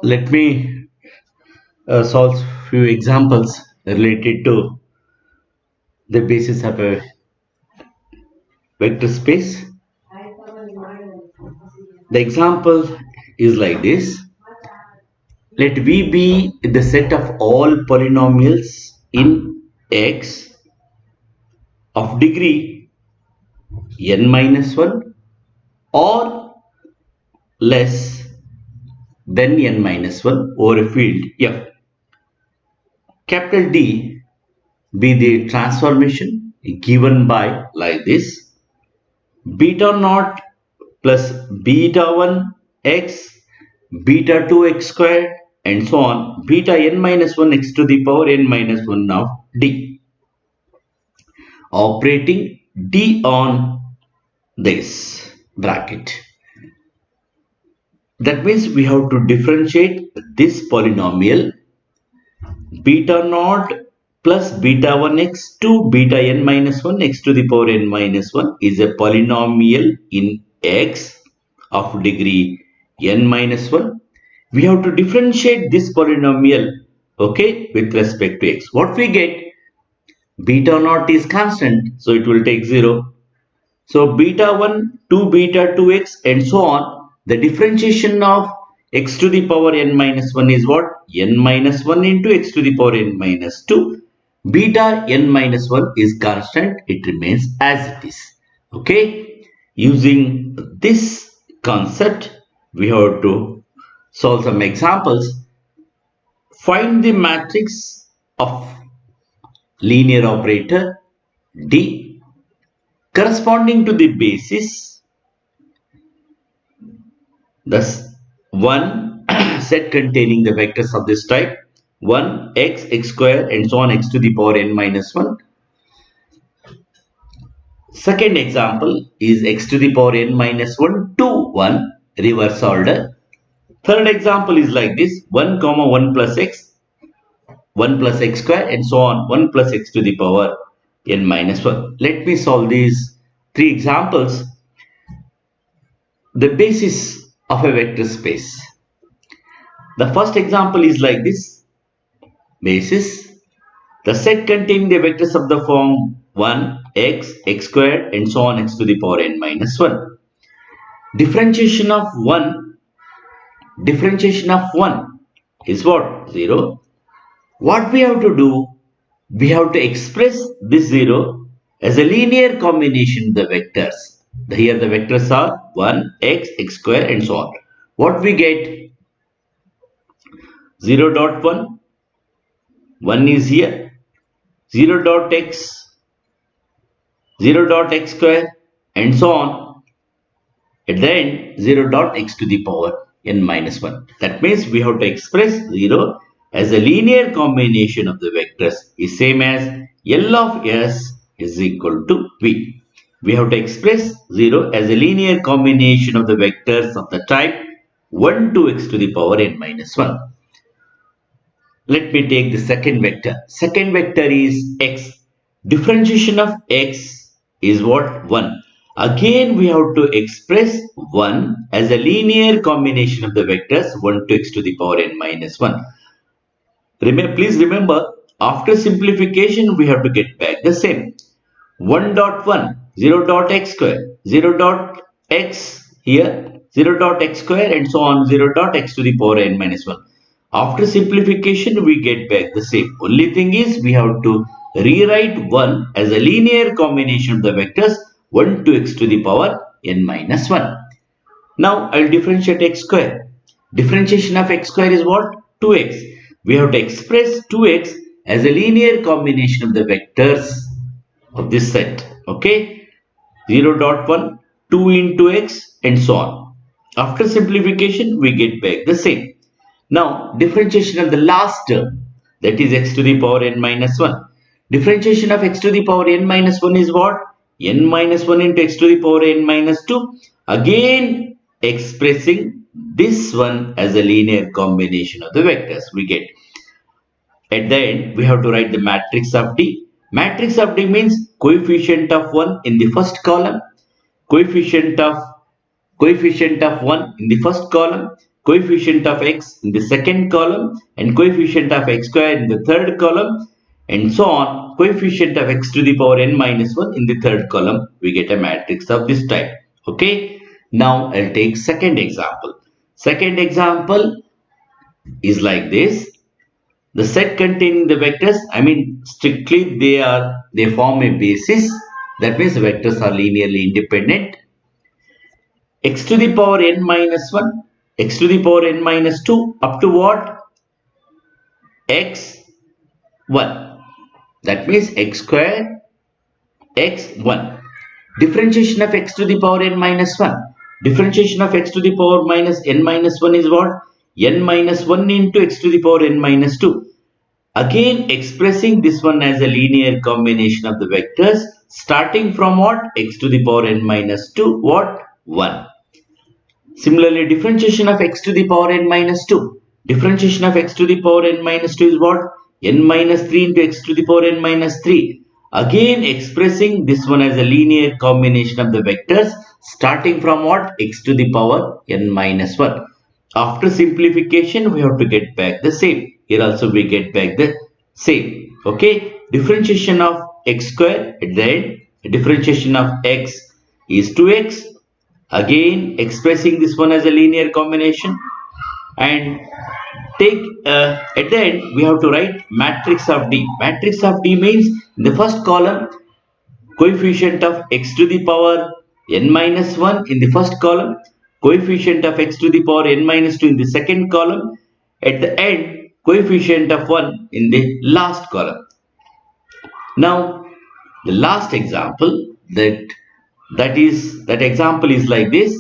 Let me solve few examples related to the basis of a vector space. The example is like this. Let V be the set of all polynomials in X of degree n minus 1 or less than n minus 1 over a field F. Capital D be the transformation given by like this: beta naught plus beta 1 x, beta 2 x squared, and so on, beta n minus 1 x to the power n minus 1 of d, operating d on this bracket. That means we have to differentiate this polynomial beta naught plus beta 1x to beta n minus 1 x to the power n minus 1 is a polynomial in x of degree n minus 1. We have to differentiate this polynomial, okay, with respect to x. What we get? Beta naught is constant, so it will take 0. So beta 1 to beta 2x and so on. The differentiation of x to the power n minus 1 is what? N minus 1 into x to the power n minus 2. Beta n minus 1 is constant. It remains as it is. Okay. Using this concept, we have to solve some examples. Find the matrix of linear operator D corresponding to the basis, thus one set containing the vectors of this type 1 x, x square, and so on x to the power n minus 1. Second example is x to the power n minus 1 to 1 reverse order. Third example is like this: 1 comma 1 plus x, 1 plus x square, and so on 1 plus x to the power n minus 1. Let me solve these three examples. The basis of a vector space. The first example is like this. Basis: the set containing the vectors of the form 1 x, x squared, and so on x to the power n minus 1. Differentiation of 1 is what? 0. What we have to do? We have to express this 0 as a linear combination of the vectors. Here the vectors are 1 x, x square, and so on. What we get? 0 dot 1, 1 is here, 0 dot x, 0 dot x square, and so on. At the end, 0 dot x to the power n minus 1. That means we have to express 0 as a linear combination of the vectors is same as L of s is equal to V. We have to express 0 as a linear combination of the vectors of the type 1 to x to the power n minus 1. Let me take the second vector. Second vector is x. Differentiation of x is what? 1. Again, we have to express 1 as a linear combination of the vectors 1 to x to the power n minus 1. Please remember, after simplification, we have to get back the same. 1 dot 1, 0 dot x square, 0 dot x here, 0 dot x square, and so on 0 dot x to the power n minus 1. After simplification, we get back the same. Only thing is we have to rewrite 1 as a linear combination of the vectors 1 to x to the power n minus 1. Now I'll differentiate x square. Differentiation of x square is what? 2x. We have to express 2x as a linear combination of the vectors of this set. Okay? 0 dot 1, 2 into x, and so on. After simplification, we get back the same. Now, differentiation of the last term, that is x to the power n minus 1. Differentiation of x to the power n minus 1 is what? N minus 1 into x to the power n minus 2. Again, expressing this one as a linear combination of the vectors we get. At the end, we have to write the matrix of D. Matrix of D means coefficient of 1 in the first column, coefficient of 1 in the first column, coefficient of x in the second column, and coefficient of x square in the third column, and so on, coefficient of x to the power n minus 1 in the third column. We get a matrix of this type. Okay. Now I'll take second example. Second example is like this. The set containing the vectors, strictly they form a basis. That means the vectors are linearly independent. X to the power n minus 1, x to the power n minus 2, up to what? X 1. That means x square, x 1. Differentiation of x to the power n minus 1. Differentiation of x to the power minus n minus 1 is what? N minus 1 into x to the power n minus 2. Again expressing this one as a linear combination of the vectors starting from what? X to the power n minus 2, what? 1. Similarly, differentiation of x to the power n minus 2. Differentiation of x to the power n minus 2 is what? N minus 3 into x to the power n minus 3. Again expressing this one as a linear combination of the vectors starting from what? X to the power n minus 1. After simplification, we have to get back the same. Here also we get back the same. Okay. Differentiation of x square at the end. Differentiation of x is 2x. Again expressing this one as a linear combination. And take at the end we have to write matrix of D. Matrix of D means in the first column coefficient of x to the power n minus 1 in the first column, coefficient of x to the power n minus 2 in the second column, at the end coefficient of 1 in the last column. Now the last example that example is like this.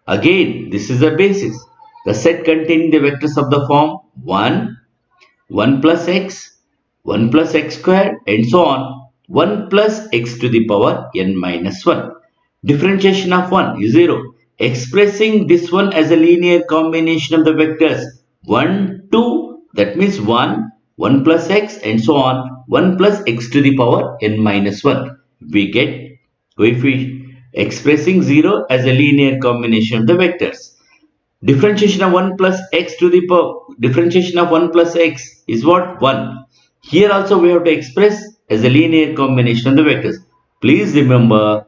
Again this is a basis. The set containing the vectors of the form 1, 1 plus x, 1 plus x square, and so on, 1 plus x to the power n minus 1. Differentiation of 1 is 0. Expressing this one as a linear combination of the vectors 1, 2, that means 1, 1 plus x, and so on, 1 plus x to the power n minus 1. We get coefficient expressing 0 as a linear combination of the vectors. Differentiation of 1 plus x to the power, differentiation of 1 plus x is what? 1. Here also we have to express as a linear combination of the vectors. Please remember,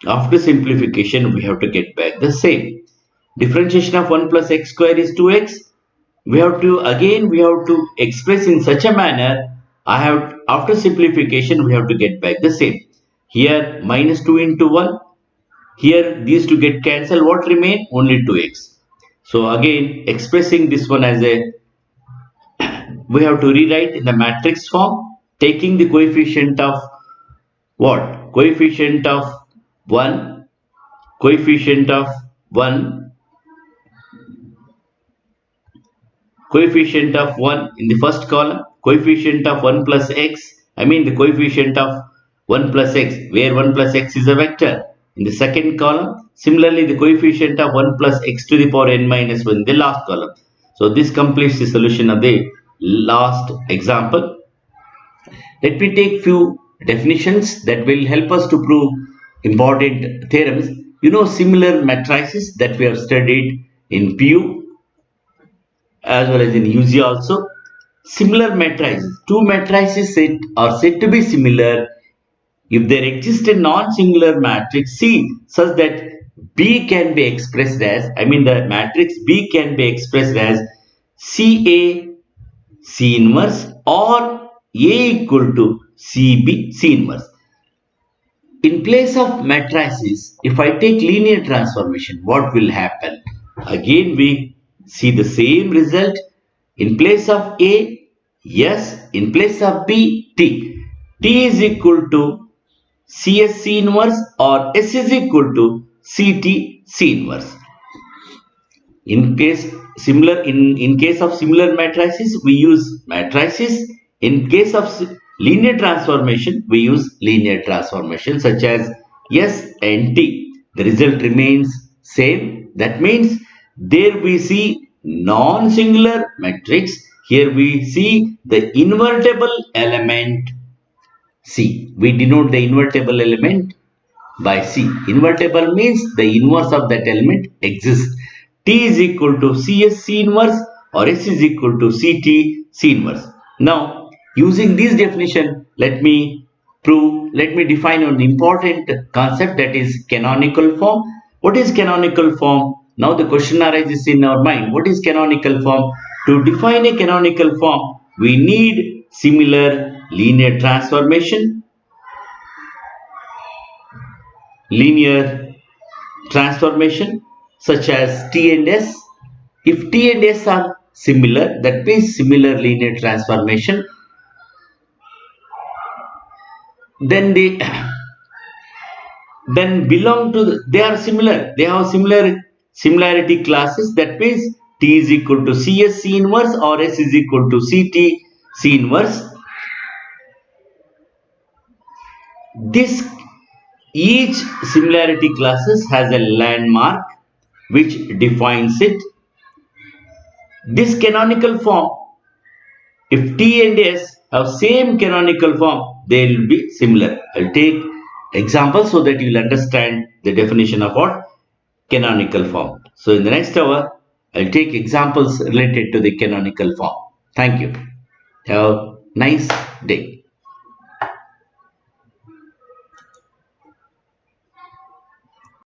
after simplification we have to get back the same. Differentiation of 1 plus x square is 2x. We have to express in such a manner. After simplification we have to get back the same. Here minus 2 into 1. Here these two get cancelled. What remain? Only 2x. So again expressing this one as a, we have to rewrite in the matrix form, taking the coefficient of what? Coefficient of 1, coefficient of 1, coefficient of 1 in the first column, coefficient of 1 plus x, the coefficient of 1 plus x, where 1 plus x is a vector, in the second column. Similarly, the coefficient of 1 plus x to the power n minus 1 in the last column. So this completes the solution of the last example. Let me take few definitions that will help us to prove important theorems. Similar matrices that we have studied in PU as well as in UG also. Similar matrices. Two matrices are said to be similar if there exists a non-singular matrix C such that B can be expressed as, the matrix B can be expressed as CA C inverse or A equal to CB C inverse. In place of matrices, if I take linear transformation, what will happen? Again we see the same result. In place of A, S. In place of B, T. T is equal to CS C inverse or S is equal to CT C inverse. In case of similar matrices, we use matrices. In case of linear transformation, we use linear transformation such as S and T. The result remains same. That means there we see non-singular matrix. Here we see the invertible element C. We denote the invertible element by C. Invertible means the inverse of that element exists. T is equal to CS C inverse or S is equal to CT C inverse. Now, using this definition, let me define an important concept, that is canonical form. What is canonical form? Now the question arises in our mind. What is canonical form? To define a canonical form, we need similar linear transformation, linear transformation such as T and S. If T and S are similar, that means similar linear transformation, then they then belong to they are similar. They have similarity classes. That means T is equal to CS C inverse or S is equal to CT C inverse. This each similarity classes has a landmark which defines it. This canonical form, if T and S have same canonical form, they will be similar. I'll take examples so that you'll understand the definition of what canonical form. So in the next hour, I'll take examples related to the canonical form. Thank you. Have a nice day.